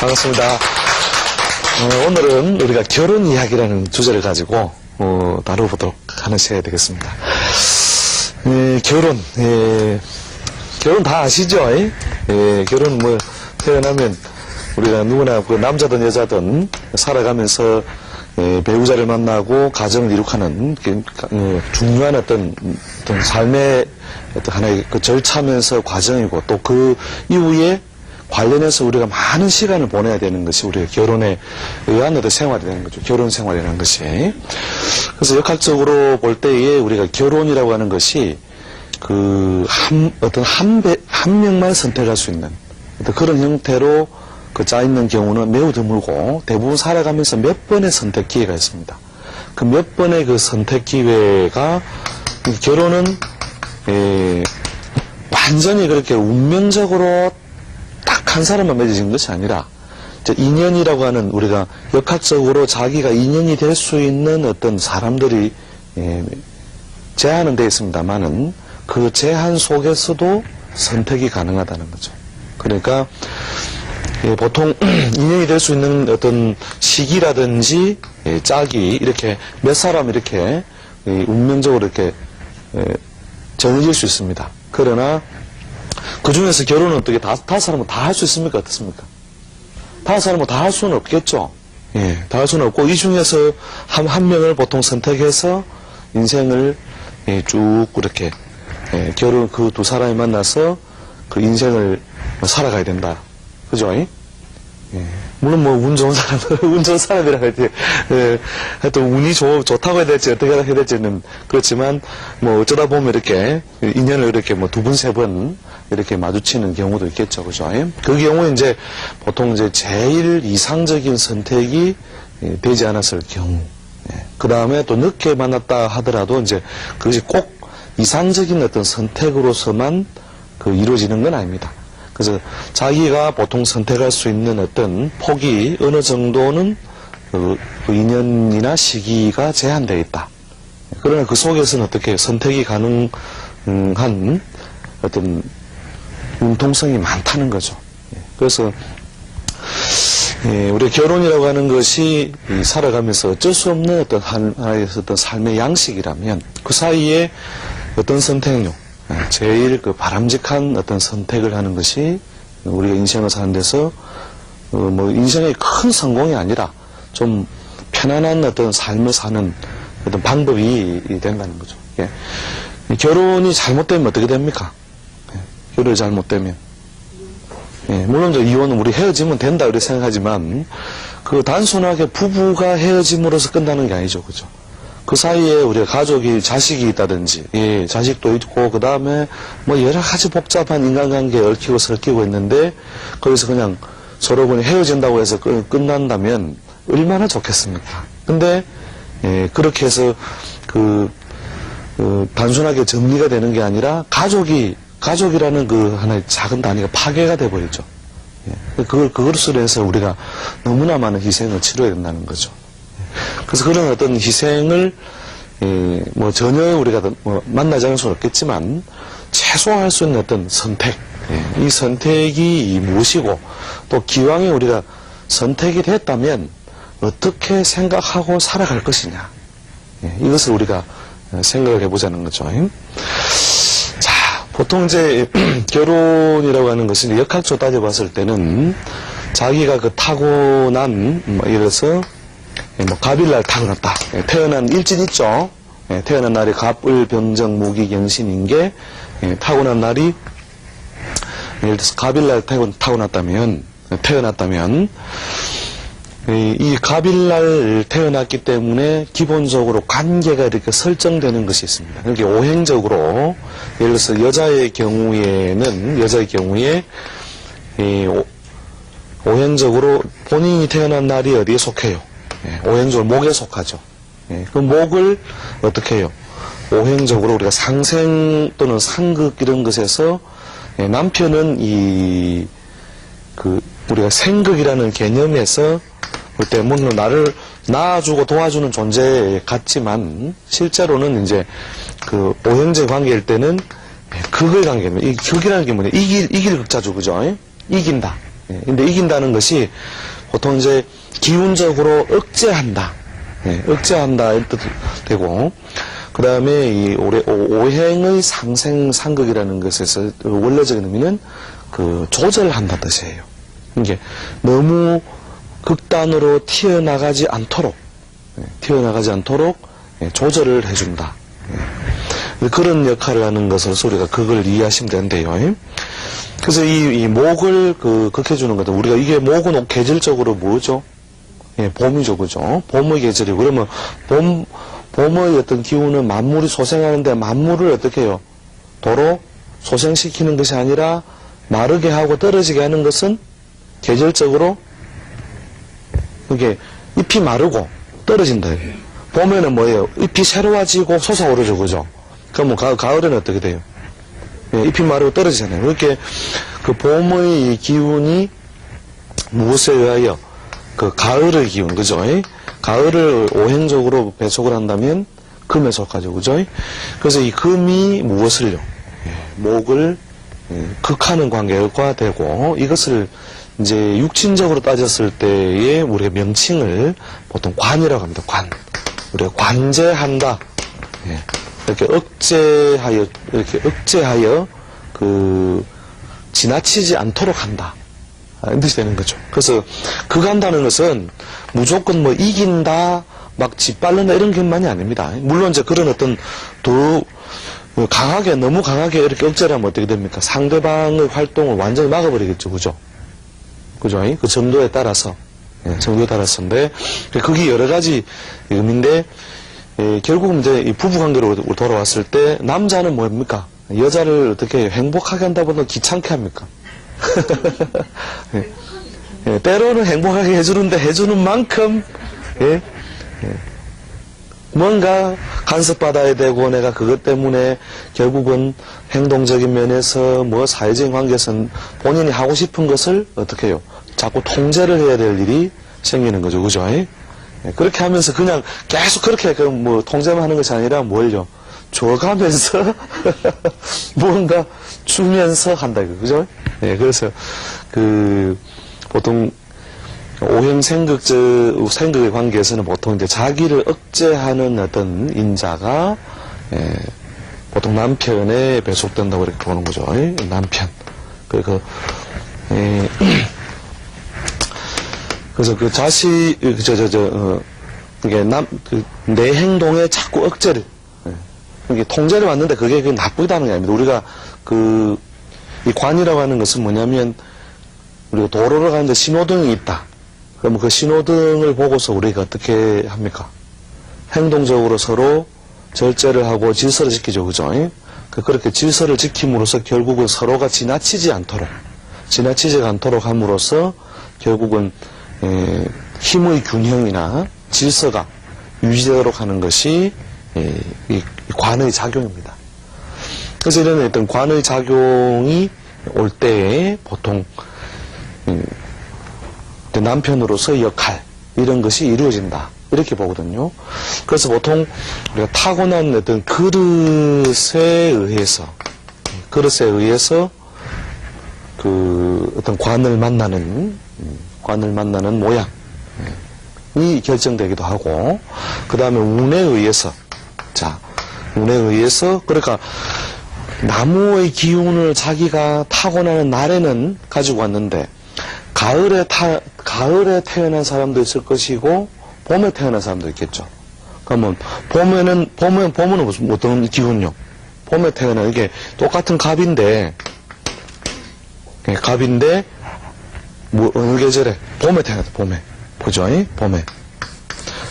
반갑습니다. 오늘은 우리가 결혼 이야기라는 주제를 가지고 다뤄보도록 하는 시간이 되겠습니다. 결혼 다 아시죠? 결혼 태어나면 우리가 누구나 남자든 여자든 살아가면서 배우자를 만나고 가정을 이룩하는 중요한 어떤 삶의 어떤 하나의 그 절차면서 과정이고, 또 그 이후에 관련해서 우리가 많은 시간을 보내야 되는 것이 우리가 결혼에 의한 어떤 생활이 되는 거죠. 결혼 생활이라는 것이. 그래서 역학적으로 볼 때에 우리가 결혼이라고 하는 것이 어떤 한 명만 선택할 수 있는 어떤 그런 형태로 짜 있는 경우는 매우 드물고, 대부분 살아가면서 몇 번의 선택 기회가 있습니다. 그 몇 번의 그 선택 기회가, 결혼은 완전히 그렇게 운명적으로 딱 한 사람만 맺어진 것이 아니라, 인연이라고 하는, 우리가 역학적으로 자기가 인연이 될 수 있는 어떤 사람들이 제한은 되어 있습니다만은, 그 제한 속에서도 선택이 가능하다는 거죠. 그러니까 보통 인연이 될 수 있는 어떤 시기라든지 짝이 이렇게 몇 사람 이렇게 운명적으로 이렇게 정해질 수 있습니다. 그러나 그 중에서 결혼은 어떻게 다섯 사람은 다 할 수 있습니까? 어떻습니까? 다섯 사람은 다 할 수는 없겠죠. 다 할 수는 없고, 이 중에서 한 명을 보통 선택해서 인생을 쭉 이렇게 그 두 사람이 만나서 그 인생을 살아가야 된다. 그죠? 물론 운 좋은 사람, 운 좋은 사람이라고 해야 돼. 하여튼 운이 좋다고 해야 될지 어떻게 해야 될지는 그렇지만, 어쩌다 보면 이렇게 인연을 이렇게 두 번, 세 번 이렇게 마주치는 경우도 있겠죠. 그죠? 그 경우에 이제 보통 이제 제일 이상적인 선택이 되지 않았을 경우. 그 다음에 또 늦게 만났다 하더라도 이제 그것이 꼭 이상적인 어떤 선택으로서만 이루어지는 건 아닙니다. 그래서 자기가 보통 선택할 수 있는 어떤 폭이 어느 정도는 그 인연이나 시기가 제한되어 있다. 그러나 그 속에서는 어떻게 선택이 가능한 어떤 융통성이 많다는 거죠. 그래서 우리 결혼이라고 하는 것이 살아가면서 어쩔 수 없는 어떤 하나의 어떤 삶의 양식이라면, 그 사이에 어떤 선택력, 제일 바람직한 어떤 선택을 하는 것이 우리가 인생을 사는 데서 인생의 큰 성공이 아니라 좀 편안한 어떤 삶을 사는 어떤 방법이 된다는 거죠. 결혼이 잘못되면 어떻게 됩니까? 결혼이 잘못되면, 물론 이혼은 우리 헤어지면 된다 이렇게 생각하지만, 단순하게 부부가 헤어짐으로써 끝나는 게 아니죠. 그죠? 그 사이에 우리가 가족이, 자식이 있다든지, 자식도 있고, 그 다음에 여러 가지 복잡한 인간관계에 얽히고 설키고 있는데, 거기서 그냥 서로 그냥 헤어진다고 해서 끝난다면 얼마나 좋겠습니까? 근데 그렇게 해서 단순하게 정리가 되는 게 아니라, 가족이라는 하나의 작은 단위가 파괴가 돼버리죠. 그것으로 해서 우리가 너무나 많은 희생을 치러야 된다는 거죠. 그래서 그런 어떤 희생을 전혀 우리가 만나지 않을 수는 없겠지만, 최소화할 수 있는 어떤 선택, 이 선택이 무엇이고, 또 기왕에 우리가 선택이 됐다면 어떻게 생각하고 살아갈 것이냐, 이것을 우리가 생각을 해보자는 거죠. 자, 보통 이제 결혼이라고 하는 것은 역학적으로 따져봤을 때는 자기가 타고난, 예를 들어서 갑일날 타고났다. 태어난 일진 있죠. 태어난 날이 갑을 병정 무기 경신인 게, 타고난 날이 예를 들어서 갑일날 태어났다면 이 갑일날 태어났기 때문에 기본적으로 관계가 이렇게 설정되는 것이 있습니다. 그러니까 오행적으로, 예를 들어서 여자의 경우에 오행적으로 본인이 태어난 날이 어디에 속해요? 오행적으로 목에 속하죠. 그 목을 어떻게 해요? 오행적으로 우리가 상생 또는 상극 이런 것에서, 남편은 우리가 생극이라는 개념에서 볼 때 나를 낳아주고 도와주는 존재 같지만, 실제로는 이제 오행적 관계일 때는 극의 관계입니다. 이 극이라는 게 뭐냐? 이길 극자죠. 그죠? 이긴다. 근데 이긴다는 것이 보통 이제 기운적으로 억제한다. 억제한다. 이 뜻 되고, 그 다음에 이 오행의 상생상극이라는 것에서 원래적인 의미는 그 조절한다 뜻이에요. 이게 너무 극단으로 튀어나가지 않도록 조절을 해준다. 그런 역할을 하는 것을 우리가 그걸 이해하시면 되는데요. 그래서 이 목을 극해주는 거다. 우리가 이게 목은 계절적으로 뭐죠? 봄이죠, 그죠? 봄의 계절이고, 그러면 봄의 어떤 기운은 만물이 소생하는데 만물을 어떻게 해요? 도로 소생시키는 것이 아니라 마르게 하고 떨어지게 하는 것은 계절적으로 이게 잎이 마르고 떨어진다. 봄에는 뭐예요? 잎이 새로워지고 솟아오르죠, 그죠? 그러면 가을에는 어떻게 돼요? 잎이 마르고 떨어지잖아요. 이렇게 그 봄의 기운이 무엇에 의하여 그 가을의 기운, 그죠? 가을을 오행적으로 배속을 한다면 금에 속하죠, 그죠? 그래서 이 금이 무엇을요? 목을 극하는 관계가 되고, 이것을 이제 육신적으로 따졌을 때의 우리의 명칭을 보통 관이라고 합니다. 관. 우리가 관제한다. 이렇게 억제하여 지나치지 않도록 한다. 이런 뜻이 되는 거죠. 그래서 극한다는 것은 무조건 뭐 이긴다, 막 짓밟는다 이런 것만이 아닙니다. 물론 이제 그런 어떤 너무 강하게 이렇게 억제를 하면 어떻게 됩니까? 상대방의 활동을 완전히 막아버리겠죠. 그죠? 그죠? 그 정도에 따라서. 정도에 따라서인데, 그게 여러 가지 의미인데, 결국은 이제 이 부부관계로 돌아왔을 때, 남자는 뭡니까? 여자를 어떻게 행복하게 한다보다 귀찮게 합니까? 때로는 행복하게 해주는데, 해주는 만큼, 뭔가 간섭받아야 되고, 내가 그것 때문에 결국은 행동적인 면에서 사회적인 관계에서는 본인이 하고 싶은 것을 어떻게 해요? 자꾸 통제를 해야 될 일이 생기는 거죠. 그죠? 그렇게 하면서 그냥 계속 그렇게 통제만 하는 것이 아니라 뭘요? 줘가면서 뭔가 주면서 한다. 그죠? 그래서 보통 오행생극의 관계에서는 보통 이제 자기를 억제하는 어떤 인자가 보통 남편에 배속된다고 이렇게 보는 거죠. 남편. 그래서 이게 내 행동에 자꾸 억제를, 이게 통제를 왔는데 그게 나쁘다는 게 아닙니다. 우리가 이 관이라고 하는 것은 뭐냐면, 우리가 도로를 가는데 신호등이 있다. 그러면 그 신호등을 보고서 우리가 어떻게 합니까? 행동적으로 서로 절제를 하고 질서를 지키죠. 그죠? 그렇게 질서를 지킴으로써 결국은 서로가 지나치지 않도록 함으로써 결국은 힘의 균형이나 질서가 유지되도록 하는 것이 이 관의 작용입니다. 그래서 이런 어떤 관의 작용이 올 때에 보통 남편으로서의 역할 이런 것이 이루어진다 이렇게 보거든요. 그래서 보통 우리가 타고난 어떤 그릇에 의해서 어떤 관을 만나는 모양이 결정되기도 하고, 그 다음에 운에 의해서 그러니까 나무의 기운을 자기가 타고나는 날에는 가지고 왔는데, 가을에 태어난 사람도 있을 것이고 봄에 태어난 사람도 있겠죠. 그러면 봄은 무슨 어떤 기운요? 봄에 태어난 이게 똑같은 갑인데 어느 계절에? 봄에 태어났다. 봄에. 그죠? 봄에.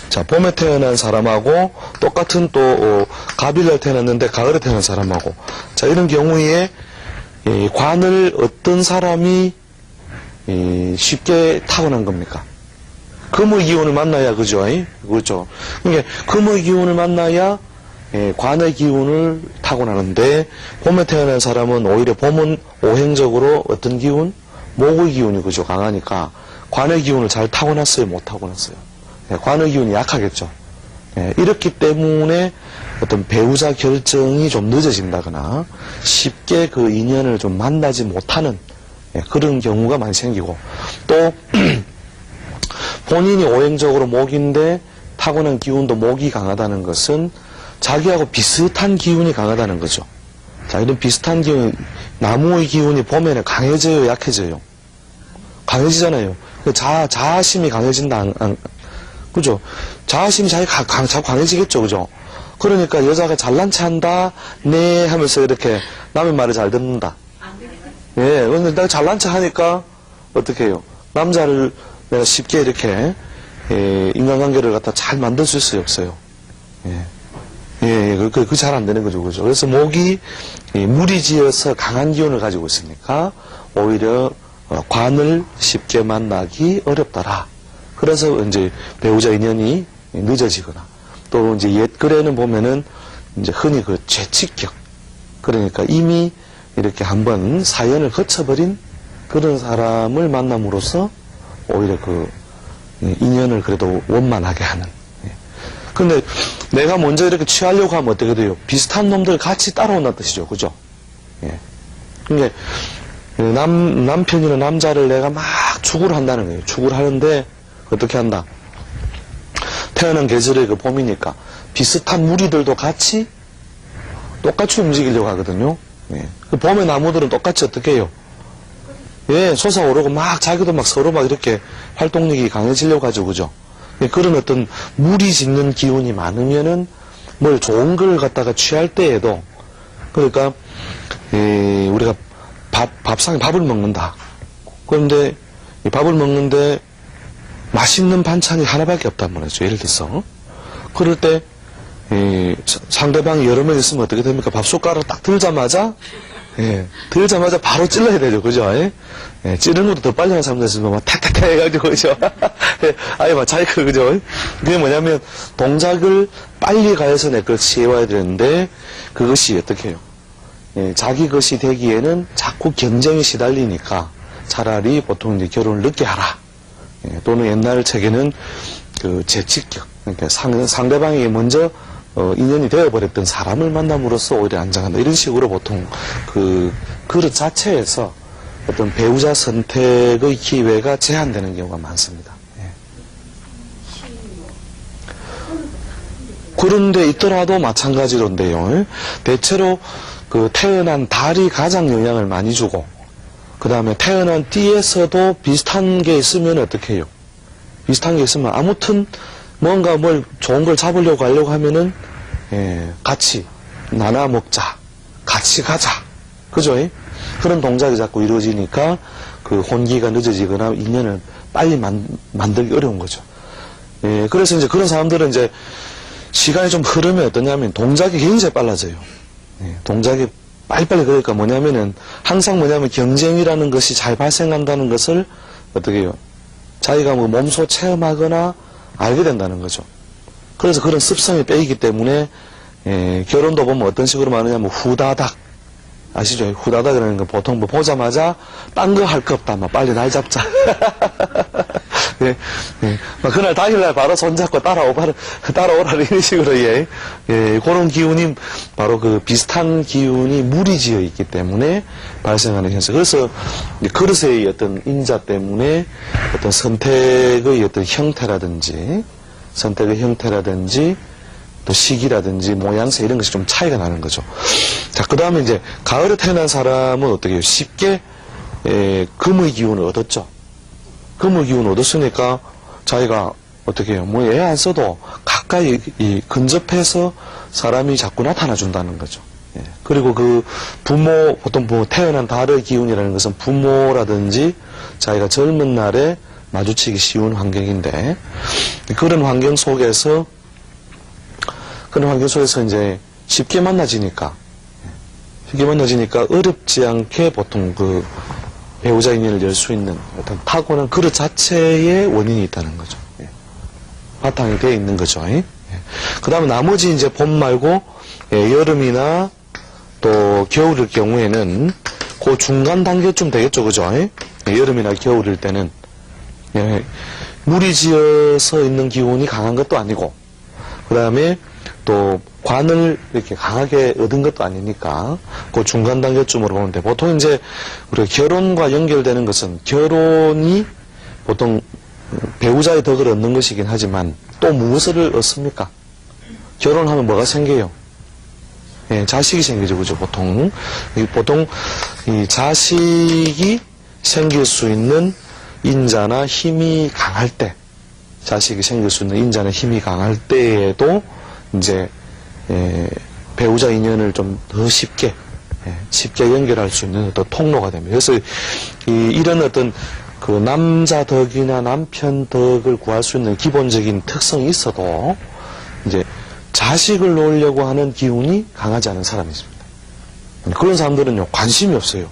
자, 봄에 태어난 사람하고 똑같은 갑일날 태어났는데 가을에 태어난 사람하고, 자, 이런 경우에 관을 어떤 사람이 쉽게 타고난 겁니까? 금의 기운을 만나야, 그죠? 그렇죠. 그러니까 금의 기운을 만나야 관의 기운을 타고나는데, 봄에 태어난 사람은 오히려 봄은 오행적으로 어떤 기운? 목의 기운이, 그죠? 강하니까 관의 기운을 잘 타고났어요? 못 타고났어요? 관의 기운이 약하겠죠. 이렇기 때문에 어떤 배우자 결정이 좀 늦어진다거나 쉽게 그 인연을 좀 만나지 못하는 예, 그런 경우가 많이 생기고, 또 본인이 오행적으로 목인데 타고난 기운도 목이 강하다는 것은 자기하고 비슷한 기운이 강하다는 거죠. 자, 이런 비슷한 기운, 나무의 기운이 봄에는 강해져요, 약해져요? 강해지잖아요. 자아심이 강해진다, 그죠? 자아심이 자꾸 강해지겠죠, 그죠? 그러니까 여자가 잘난 체 한다, 네, 하면서 이렇게 남의 말을 잘 듣는다. 예, 근데 내가 잘난 체 하니까, 어떻게 해요? 남자를 내가 쉽게 이렇게, 인간관계를 갖다 잘 만들 수 없어요. 그게 잘 안 되는 거죠, 그죠? 그래서 목이 무리지어서 강한 기운을 가지고 있으니까, 오히려, 관을 쉽게 만나기 어렵더라. 그래서 이제 배우자 인연이 늦어지거나, 또 이제 옛 글에는 보면은 이제 흔히 그 죄칙격. 그러니까 이미 이렇게 한번 사연을 거쳐버린 그런 사람을 만남으로써 오히려 그 인연을 그래도 원만하게 하는. 근데 내가 먼저 이렇게 취하려고 하면 어떻게 돼요? 비슷한 놈들 같이 따라온다는 뜻이죠. 그죠? 예. 그러니까 남편이나 남자를 내가 막 추구를 한다는 거예요. 추구를 하는데 어떻게 한다? 태어난 계절의 그 봄이니까 비슷한 무리들도 같이 똑같이 움직이려고 하거든요. 예. 그 봄의 나무들은 똑같이 어떻게 해요? 예, 솟아오르고 막 자기도 막 서로 막 이렇게 활동력이 강해지려고 하죠. 그죠? 예, 그런 어떤 무리 짓는 기운이 많으면은 뭘 좋은 걸 갖다가 취할 때에도 그러니까 우리가 밥상에 밥을 먹는다. 그런데 이 밥을 먹는데 맛있는 반찬이 하나밖에 없단 말이죠. 예를 들어서 그럴 때 상대방이 여러 명 있으면 어떻게 됩니까? 밥 숟가락 딱 들자마자 들자마자 바로 찔러야 되죠. 그죠? 찌르는 것도 더 빨리 하는 사람들 있으면 막 탁탁탁 해가지고 그죠? 아예 막 자기가 그죠? 그게 뭐냐면 동작을 빨리 가해서 내 걸 취해와야 되는데 그것이 어떻게 해요? 자기 것이 되기에는 자꾸 경쟁에 시달리니까 차라리 보통 이제 결혼을 늦게 하라. 또는 옛날 책에는 그 재직격, 그러니까 상대방이 먼저 인연이 되어버렸던 사람을 만남으로써 오히려 안정한다. 이런 식으로 보통 그 그릇 자체에서 어떤 배우자 선택의 기회가 제한되는 경우가 많습니다. 그런데 있더라도 마찬가지로인데요. 대체로 그 태어난 달이 가장 영향을 많이 주고, 그 다음에 태어난 띠에서도 비슷한 게 있으면 어떻게 해요? 비슷한 게 있으면 아무튼 뭔가 뭘 좋은 걸 잡으려고 하려고 하면은 같이 나눠 먹자, 같이 가자, 그죠? 그런 동작이 자꾸 이루어지니까 그 혼기가 늦어지거나 인연을 빨리 만들기 어려운 거죠. 그래서 이제 그런 사람들은 이제 시간이 좀 흐르면 어떠냐면 동작이 굉장히 빨라져요. 동작이 빨리빨리. 그러니까 뭐냐면은 항상 뭐냐면 경쟁이라는 것이 잘 발생한다는 것을 어떻게 해요? 자기가 뭐 몸소 체험하거나 알게 된다는 거죠. 그래서 그런 습성이 빼이기 때문에 결혼도 보면 어떤 식으로 말하냐면 후다닥. 아시죠? 후다닥이라는 건 보통 뭐 보자마자 딴 거 할 거 없다. 막 빨리 날 잡자. 막 그날 당일날 바로 손잡고 따라오라 이런 식으로 그런 기운이 바로 그 비슷한 기운이 무리지어 있기 때문에 발생하는 현상. 그래서 그릇의 어떤 인자 때문에 어떤 선택의 어떤 형태라든지 또 시기라든지 모양새 이런 것이 좀 차이가 나는 거죠. 자, 그 다음에 이제 가을에 태어난 사람은 어떻게 해요? 쉽게 금의 기운을 얻었죠. 금의 기운을 얻었으니까 자기가 어떻게 해요? 뭐 애 안 써도 가까이 근접해서 사람이 자꾸 나타나 준다는 거죠. 그리고 그 부모, 보통 태어난 달의 기운이라는 것은 부모라든지 자기가 젊은 날에 마주치기 쉬운 환경인데 그런 환경 속에서 이제 쉽게 만나지니까 어렵지 않게 보통 그 배우자 인연을 열 수 있는 어떤 타고난 그릇 자체의 원인이 있다는 거죠. 바탕이 되어 있는 거죠. 그 다음에 나머지 이제 봄 말고 여름이나 또 겨울일 경우에는 그 중간 단계쯤 되겠죠. 그죠? 여름이나 겨울일 때는 무리지어서 있는 기운이 강한 것도 아니고 그 다음에 또 관을 이렇게 강하게 얻은 것도 아니니까 그 중간 단계쯤으로 보는데 보통 이제 우리가 결혼과 연결되는 것은 결혼이 보통 배우자의 덕을 얻는 것이긴 하지만 또 무엇을 얻습니까? 결혼하면 뭐가 생겨요? 예, 자식이 생기죠, 그죠? 보통 이 자식이 생길 수 있는 인자나 힘이 강할 때, 자식이 생길 수 있는 인자나 힘이 강할 때에도 이제 배우자 인연을 좀 더 쉽게 연결할 수 있는 어떤 통로가 됩니다. 그래서 이런 어떤 그 남자 덕이나 남편 덕을 구할 수 있는 기본적인 특성이 있어도 이제 자식을 놓으려고 하는 기운이 강하지 않은 사람이 있습니다. 그런 사람들은요, 관심이 없어요.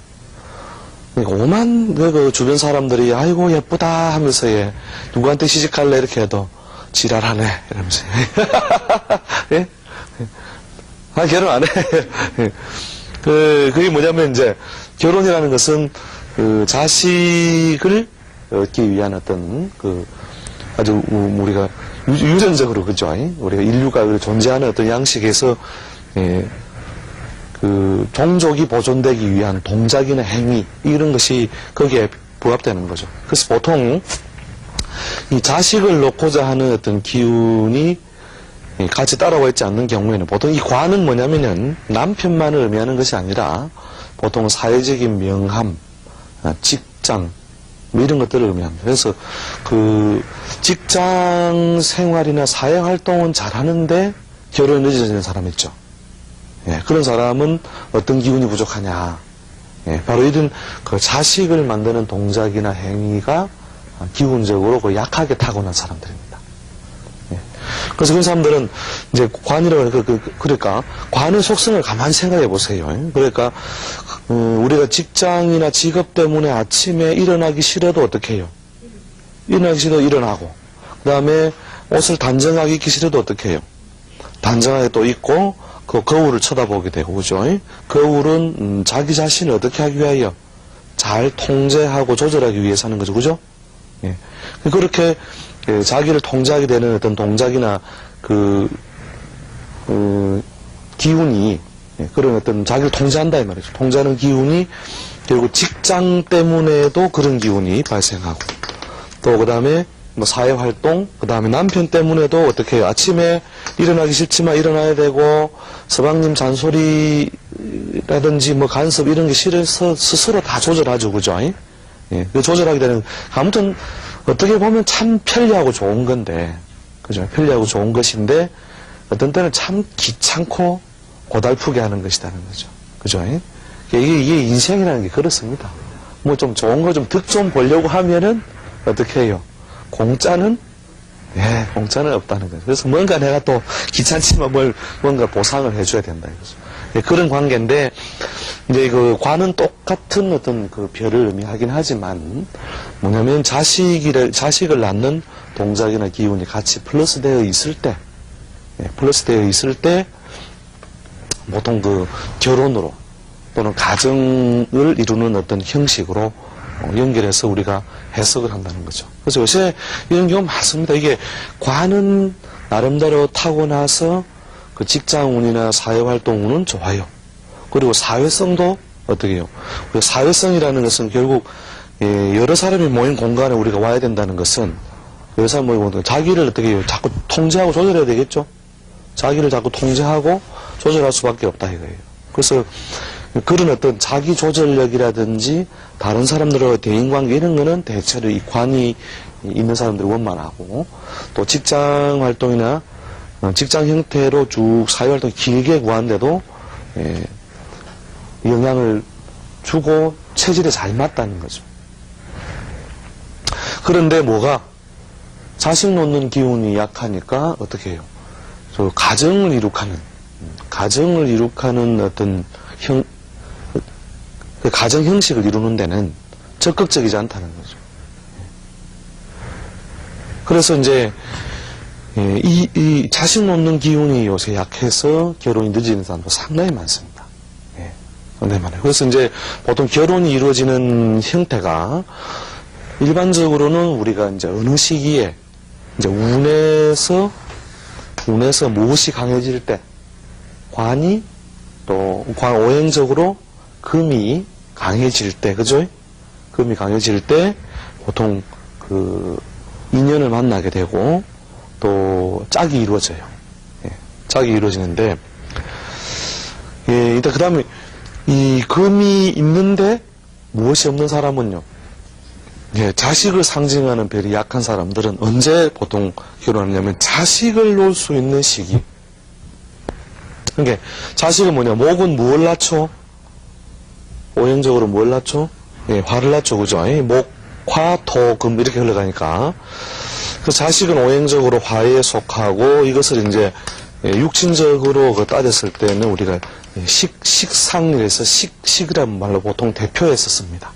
그러니까 오만 그 주변 사람들이 아이고 예쁘다 하면서 누구한테 시집갈래 이렇게 해도 지랄하네 이러면서 예? 아 결혼 안 해. 그게 뭐냐면 이제 결혼이라는 것은 그 자식을 얻기 위한 어떤 그 아주 우리가 유전적으로 그죠? 우리가 인류가 존재하는 어떤 양식에서 그 종족이 보존되기 위한 동작이나 행위 이런 것이 거기에 부합되는 거죠. 그래서 보통 이 자식을 놓고자 하는 어떤 기운이 같이 따라와 있지 않는 경우에는 보통 이 관은 뭐냐면은 남편만을 의미하는 것이 아니라 보통 사회적인 명함, 직장 뭐 이런 것들을 의미합니다. 그래서 그 직장 생활이나 사회 활동은 잘하는데 결혼이 늦어지는 사람 있죠. 예, 그런 사람은 어떤 기운이 부족하냐. 예, 바로 이런 그 자식을 만드는 동작이나 행위가 기운적으로 그 약하게 타고난 사람들입니다. 예, 그래서 그런 사람들은 이제 관이라고 그러니까 관의 속성을 가만히 생각해 보세요. 그러니까 우리가 직장이나 직업 때문에 아침에 일어나기 싫어도 어떻게 해요? 일어나기 싫어도 일어나고 그 다음에 옷을 단정하게 입기 싫어도 어떻게 해요? 단정하게 또 입고 그 거울을 쳐다보게 되고 그죠? 거울은 자기 자신을 어떻게 하기 위하여? 잘 통제하고 조절하기 위해서 하는 거죠. 그죠? 예. 그렇게 자기를 통제하게 되는 어떤 동작이나 기운이 그런 어떤 자기를 통제한다 이 말이죠. 통제하는 기운이 결국 직장 때문에도 그런 기운이 발생하고 또 그 다음에 뭐 사회활동, 그 다음에 남편 때문에도 어떻게 해요? 아침에 일어나기 싫지만 일어나야 되고, 서방님 잔소리라든지 뭐 간섭 이런 게 싫어서 스스로 다 조절하죠. 그죠? 예. 그 조절하게 되는, 아무튼 어떻게 보면 참 편리하고 좋은 건데, 그죠? 편리하고 좋은 것인데, 어떤 때는 참 귀찮고 고달프게 하는 것이라는 거죠. 그죠? 이게 인생이라는 게 그렇습니다. 뭐 좀 좋은 거 좀 득 좀 보려고 하면은 어떻게 해요? 공짜는 없다는 거죠. 그래서 뭔가 내가 또 귀찮지만 뭔가 보상을 해줘야 된다 이거죠. 예, 그런 관계인데, 이제 그 관은 똑같은 어떤 그 별을 의미하긴 하지만, 뭐냐면 자식을 낳는 동작이나 기운이 같이 플러스되어 있을 때, 보통 그 결혼으로 또는 가정을 이루는 어떤 형식으로 연결해서 우리가 해석을 한다는 거죠. 그래서 요새 이런 경우 많습니다. 이게 관은 나름대로 타고나서 그 직장운이나 사회활동운은 좋아요. 그리고 사회성도 어떻게 해요? 사회성이라는 것은 결국 여러 사람이 모인 공간에 우리가 와야 된다는 것은 여러 사람이 모이고 자기를 어떻게 해요? 자꾸 통제하고 조절해야 되겠죠? 자기를 자꾸 통제하고 조절할 수밖에 없다 이거예요. 그래서 그런 어떤 자기 조절력이라든지 다른 사람들과의 대인관계 이런 거는 대체로 이 관이 있는 사람들이 원만하고 또 직장 활동이나 직장 형태로 쭉 사회활동 길게 구하는데도 영향을 주고 체질에 잘 맞다는 거죠. 그런데 뭐가 자식 놓는 기운이 약하니까 어떻게 해요? 가정을 이룩하는 어떤 그 가정 형식을 이루는 데는 적극적이지 않다는 거죠. 그래서 이제 이 자식 놓는 기운이 요새 약해서 결혼이 늦어지는 사람도 상당히 많습니다. 상당히 많아요. 그래서 이제 보통 결혼이 이루어지는 형태가 일반적으로는 우리가 이제 어느 시기에 이제 운에서 운에서 무엇이 강해질 때, 관이 또 오행적으로 금이 강해질 때, 그죠? 금이 강해질 때 보통 그 인연을 만나게 되고 또 짝이 이루어져요. 예, 짝이 이루어지는데, 예, 일단 그 다음에 이 금이 있는데 무엇이 없는 사람은요, 예, 자식을 상징하는 별이 약한 사람들은 언제 보통 결혼하냐면 자식을 놓을 수 있는 시기. 그러니까 자식은 뭐냐, 목은 무엇을 낳죠? 오행적으로 뭘 낳죠? 예, 화를 낳죠, 그죠? 목, 화, 토, 금 이렇게 흘러가니까 그 자식은 오행적으로 화에 속하고 이것을 이제 예, 육신적으로 그 따졌을 때는 우리가 식상이라서 식이라는 말로 보통 대표했었습니다.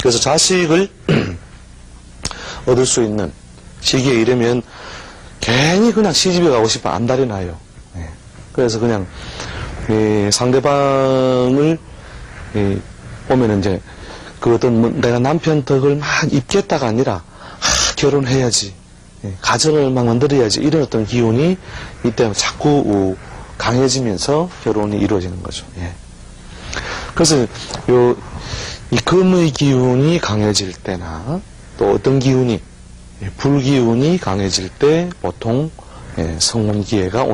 그래서 자식을 얻을 수 있는 시기에 이르면 괜히 그냥 시집에 가고 싶으면 안달이 나요. 예. 그래서 그냥 상대방을 보면 이제 그 어떤 내가 남편 덕을 막 입겠다가 아니라 결혼해야지, 가정을 막 만들어야지 이런 어떤 기운이 이때 자꾸 강해지면서 결혼이 이루어지는 거죠. 예. 그래서 이 금의 기운이 강해질 때나 또 어떤 기운이 불기운이 강해질 때 보통 성혼 기회가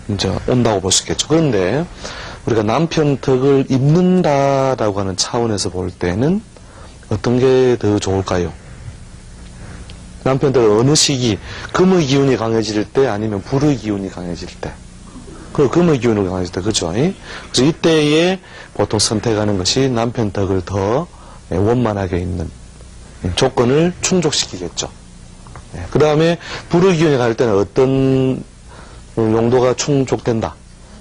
이제 온다고 볼 수 있겠죠. 그런데 우리가 남편 덕을 입는다라고 하는 차원에서 볼 때는 어떤 게 더 좋을까요? 남편 덕을 어느 시기, 금의 기운이 강해질 때 아니면 불의 기운이 강해질 때? 그 금의 기운이 강해질 때, 그죠? 그래서 이때에 보통 선택하는 것이 남편 덕을 더 원만하게 있는 조건을 충족시키겠죠. 그 다음에 불의 기운이 갈 때는 어떤 용도가 충족된다.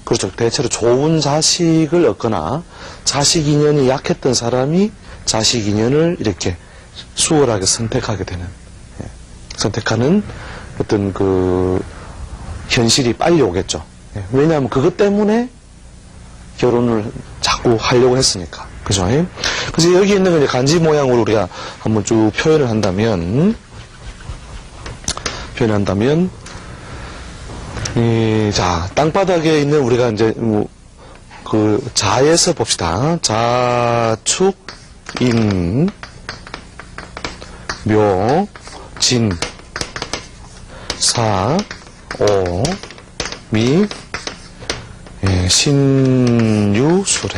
그렇죠. 대체로 좋은 자식을 얻거나 자식 인연이 약했던 사람이 자식 인연을 이렇게 수월하게 선택하게 되는, 선택하는 어떤 그 현실이 빨리 오겠죠. 왜냐하면 그것 때문에 결혼을 자꾸 하려고 했으니까. 그죠? 그래서 여기 있는 건 간지 모양으로 우리가 한번 쭉 표현을 한다면, 자, 땅바닥에 있는 우리가 이제, 그, 자에서 봅시다. 자축, 인, 묘, 진, 사, 오, 미, 신유, 수레.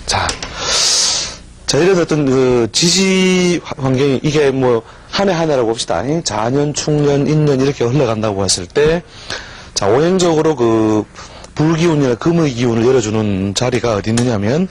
자, 이런 어떤 그 지지 환경이 이게 뭐 한 해 한 해라고 봅시다. 자년, 축년, 인년 이렇게 흘러간다고 했을 때, 자, 오행적으로 그 불기운이나 금의 기운을 열어주는 자리가 어디 있느냐면